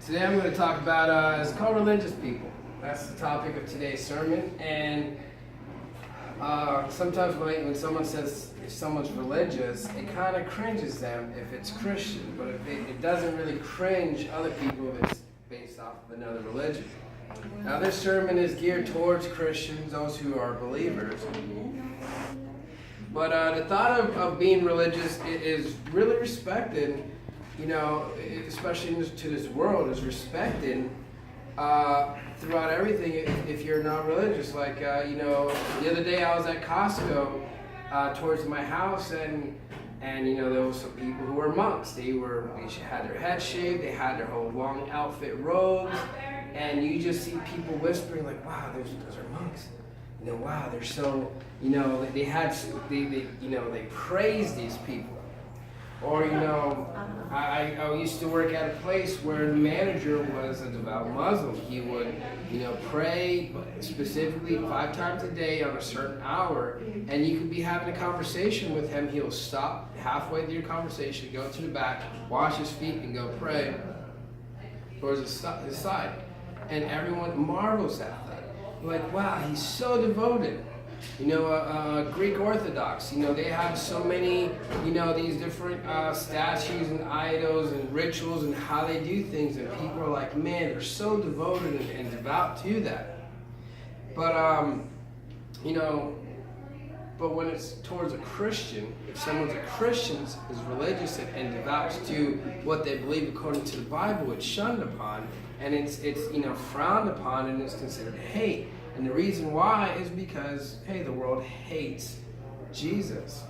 Today I'm going to talk about, it's called religious people. That's the topic of today's sermon. And sometimes when someone says if someone's religious, it kind of cringes them if it's Christian. But it doesn't really cringe other people if it's based off of another religion. Now this sermon is geared towards Christians, those who are believers. But the thought of being religious is really respected, you know, especially to this world, is respected throughout everything if you're not religious. Like, you know, the other day I was at Costco towards my house, and you know, there was some people who were monks. They had their head shaved, they had their whole long outfit robes, and you just see people whispering like, wow, those are monks. You know, wow, they're so, you know, they praise these people. Or, you know, I used to work at a place where the manager was a devout Muslim. He would, you know, pray specifically 5 times a day on a certain hour, and you could be having a conversation with him. He'll stop halfway through your conversation, go to the back, wash his feet, and go pray towards his side. And everyone marvels at that. Like, wow, he's so devoted. You know, Greek Orthodox, you know, they have so many, you know, these different statues and idols and rituals and how they do things, and people are like, man, they're so devoted and devout to that. But, you know, but when it's towards a Christian, if someone's a Christian, is religious and devout to what they believe according to the Bible, it's shunned upon, and it's you know, frowned upon, and it's considered hate. And the reason why is because, hey, the world hates Jesus.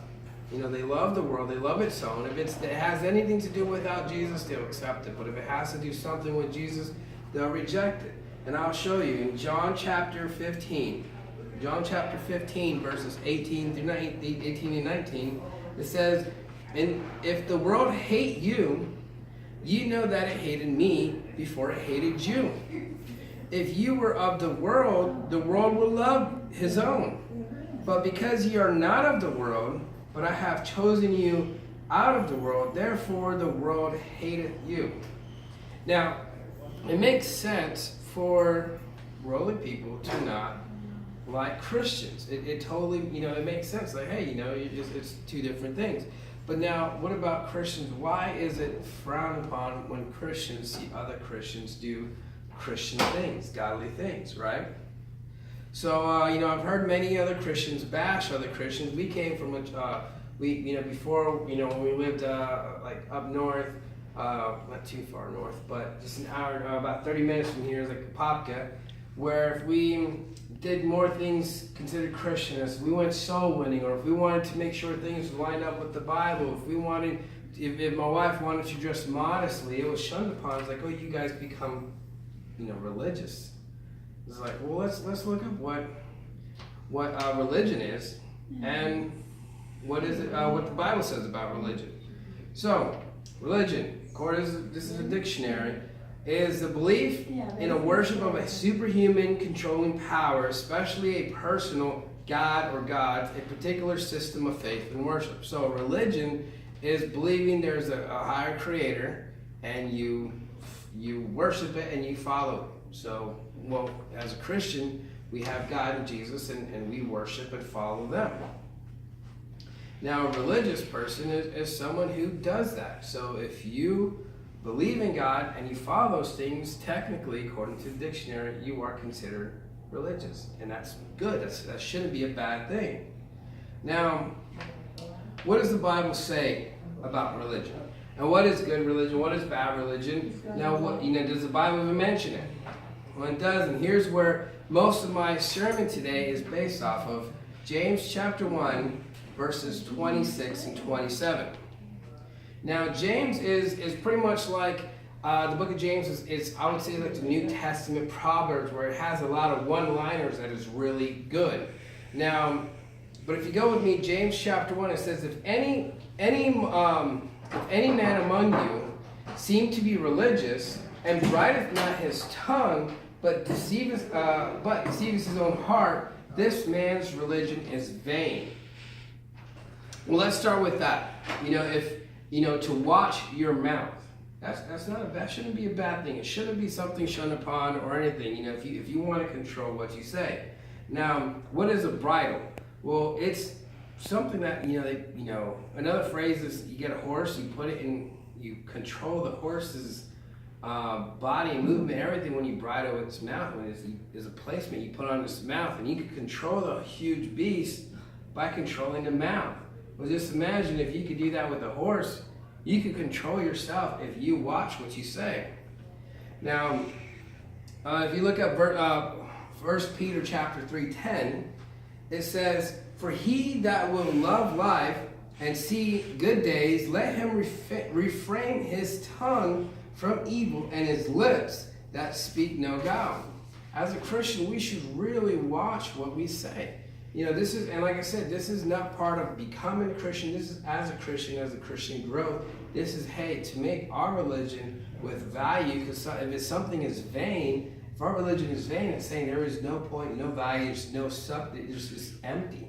You know, they love the world, they love its own. If it has anything to do without Jesus, they'll accept it. But if it has to do something with Jesus, they'll reject it. And I'll show you in John chapter 15. John chapter 15, verses 18 and 19, it says, and if the world hate you, you know that it hated me before it hated you. If you were of the world would love his own. But because ye are not of the world, but I have chosen you out of the world, therefore the world hateth you. Now, it makes sense for worldly people to not like Christians. It totally, you know, it makes sense. Like, hey, you know, it's two different things. But now, what about Christians? Why is it frowned upon when Christians see other Christians do Christian things, godly things, right? So, you know, I've heard many other Christians bash other Christians. We came from, you know, before, you know, when we lived like up north, not too far north, but just an hour, about 30 minutes from here is like Popka, where if we did more things considered Christian, as we went soul winning, or if we wanted to make sure things lined up with the Bible, if we wanted, if my wife wanted to dress modestly, it was shunned upon. It's like, oh, you guys become, you know, religious. It's like, well, let's look up what religion is, and what is it? What the Bible says about religion. So, religion, according to this is a dictionary, is the belief in a worship of a superhuman controlling power, especially a personal God or gods, a particular system of faith and worship. So, religion is believing there's a higher creator, and you worship it and you follow it. So, well, as a Christian, we have God and Jesus, and we worship and follow them. Now, a religious person is someone who does that. So if you believe in God and you follow those things, technically, according to the dictionary, you are considered religious. And that's good. That shouldn't be a bad thing. Now, what does the Bible say about religion? And what is good religion? What is bad religion? Now, what, you know, does the Bible even mention it? Well, it does, and here's where most of my sermon today is based off of James chapter 1, verses 26 and 27. Now, James is pretty much like, the book of James is, I would say, like the New Testament Proverbs, where it has a lot of one-liners that is really good. Now, but if you go with me, James chapter 1, it says, if any man among you seem to be religious, and brideth not his tongue, but deceiveth his own heart, this man's religion is vain. Well, let's start with that. You know, if you know, to watch your mouth. That shouldn't be a bad thing. It shouldn't be something shunned upon or anything. You know, if you want to control what you say. Now, what is a bridle? Well, it's something that another phrase is you get a horse, you put it in, you control the horse's body and movement, everything when you bridle its mouth. When is a placement you put on its mouth, and you can control the huge beast by controlling the mouth. Well, just imagine if you could do that with a horse. You can control yourself if you watch what you say. Now, if you look at 1 Peter chapter 3:10, it says, "For he that will love life and see good days, let him refrain his tongue from evil and his lips that speak no guile." As a Christian, we should really watch what we say. You know, this is, and like I said, this is not part of becoming a Christian. This is as a Christian growth. This is, hey, to make our religion with value, because if it's something is vain, if our religion is vain, it's saying there is no point, no value, there's no substance, it's just empty.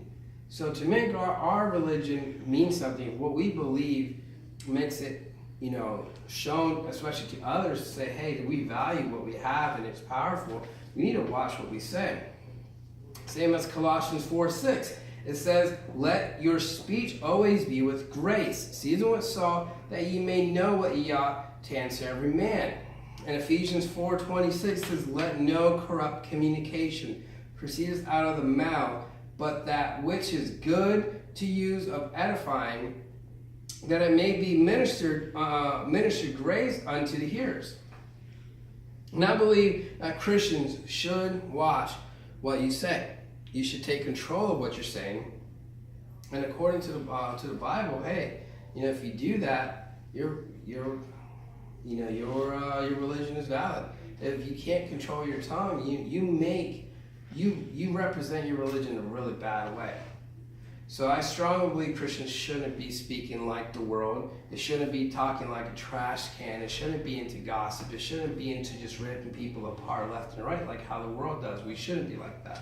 So to make our religion mean something, what we believe makes it, shown, especially to others, to say, hey, we value what we have and it's powerful. We need to watch what we say. Same as Colossians 4:6. It says, "Let your speech always be with grace, seasoned with salt, that ye may know what ye ought to answer every man." And Ephesians 4:26 says, "Let no corrupt communication proceed out of the mouth, but that which is good to use of edifying, that it may be ministered grace unto the hearers." And I believe that Christians should watch what you say. You should take control of what you're saying. And according to the Bible, hey, if you do that, your religion is valid. If you can't control your tongue, you represent your religion in a really bad way. So I strongly believe Christians shouldn't be speaking like the world. It shouldn't be talking like a trash can. It shouldn't be into gossip. It shouldn't be into just ripping people apart left and right like how the world does. We shouldn't be like that.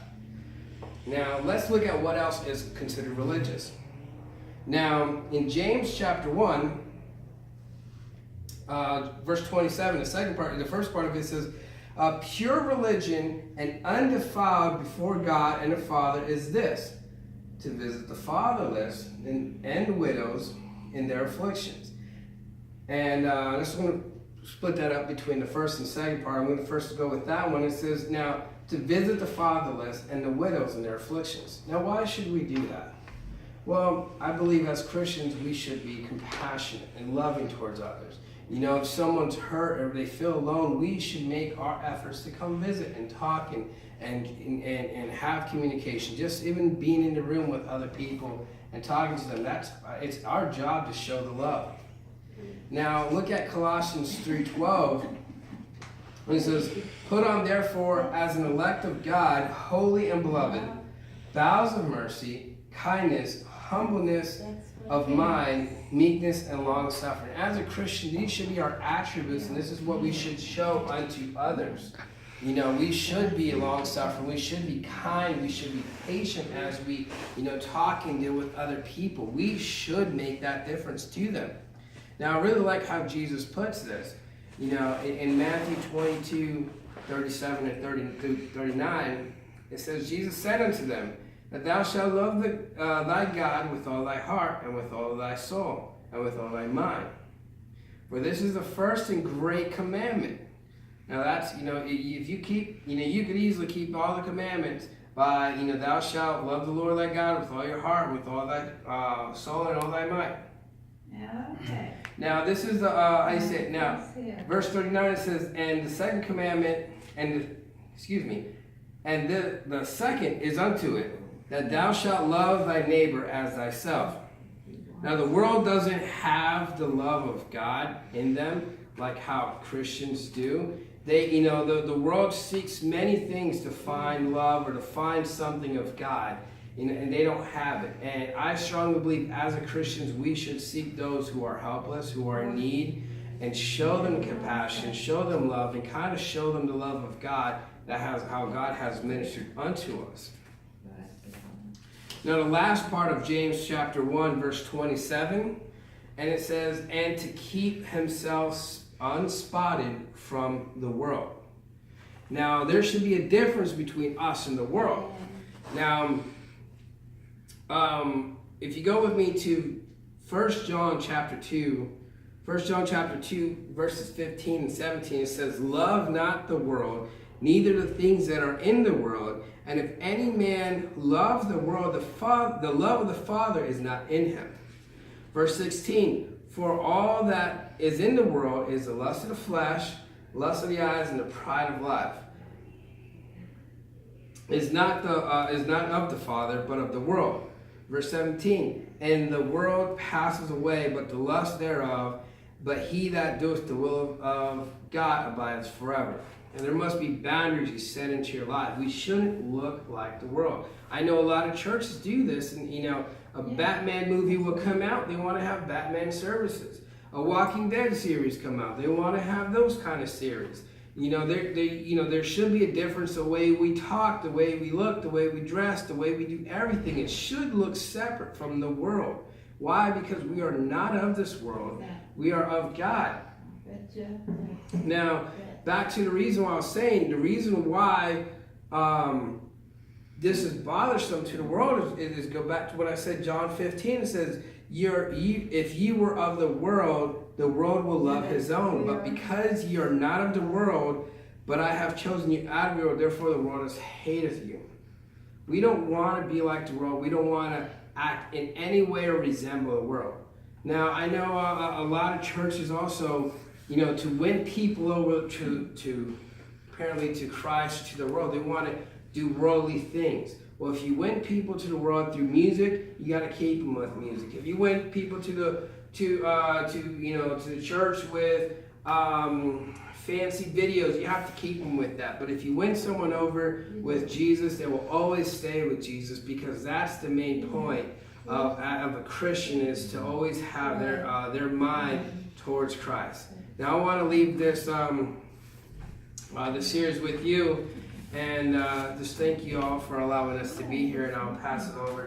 Now, let's look at what else is considered religious. Now, in James chapter 1, verse 27, the first part of it says, "Pure religion and undefiled before God and the Father is this, to visit the fatherless and widows in their afflictions." And I'm just going to split that up between the first and second part. I'm going to first go with that one. It says, now, to visit the fatherless and the widows in their afflictions. Now, why should we do that? Well, I believe as Christians, we should be compassionate and loving towards others. If someone's hurt or they feel alone, we should make our efforts to come visit and talk and have communication. Just even being in the room with other people and talking to them, it's our job to show the love. Now, look at Colossians 3:12. When it says, "Put on therefore as an elect of God, holy and beloved, bowels of mercy, kindness, humbleness of mind, meekness, and long-suffering." As a Christian, these should be our attributes, and this is what we should show unto others. We should be long-suffering, we should be kind, we should be patient as we, talk and deal with other people. We should make that difference to them. Now, I really like how Jesus puts this. In Matthew 22:37 and 39, it says, "Jesus said unto them, that thou shalt love thy God with all thy heart, and with all thy soul, and with all thy mind. For this is the first and great commandment." Now that's, if you keep, you could easily keep all the commandments by, thou shalt love the Lord thy God with all your heart, with all thy soul, and all thy might. Okay. Now this is the, verse 39, it says, "And the second commandment, and the second is unto it, that thou shalt love thy neighbor as thyself." Now the world doesn't have the love of God in them like how Christians do. They, the world seeks many things to find love or to find something of God, and they don't have it. And I strongly believe as a Christians, we should seek those who are helpless, who are in need, and show them compassion, show them love, and kind of show them the love of God, how God has ministered unto us. Now the last part of James chapter 1, verse 27, and it says, "And to keep himself unspotted from the world. Now, there should be a difference between us and the world. Now, if you go with me to 1 John chapter 2, verses 15 and 17, it says, "Love not the world, neither the things that are in the world. And if any man love the world, the love of the Father is not in him." Verse 16, "For all that is in the world is the lust of the flesh, lust of the eyes, and the pride of life. Is not of the Father, but of the world." Verse 17, "And the world passes away, but the lust thereof, but he that doeth the will of God abides forever." And there must be boundaries you set into your life. We shouldn't look like the world. I know a lot of churches do this, and a Batman movie will come out. They want to have Batman services. A Walking Dead series come out. They want to have those kind of series. There should be a difference the way we talk, the way we look, the way we dress, the way we do everything. It should look separate from the world. Why? Because we are not of this world. We are of God. Now, back to the reason why I was saying, the reason why this is bothersome to the world is go back to what I said, John 15. It says, if you were of the world will love his own. But because you are not of the world, but I have chosen you out of the world, therefore the world has hated you. We don't want to be like the world. We don't want to act in any way or resemble the world. Now, I know a lot of churches also, to win people over to apparently to Christ, to the world, they want to do worldly things. Well, if you win people to the world through music, you got to keep them with music. If you win people to the church with fancy videos, you have to keep them with that. But if you win someone over with Jesus, they will always stay with Jesus, because that's the main point of a Christian, is to always have their mind towards Christ. Now, I want to leave this series with you, and just thank you all for allowing us to be here, and I'll pass it over.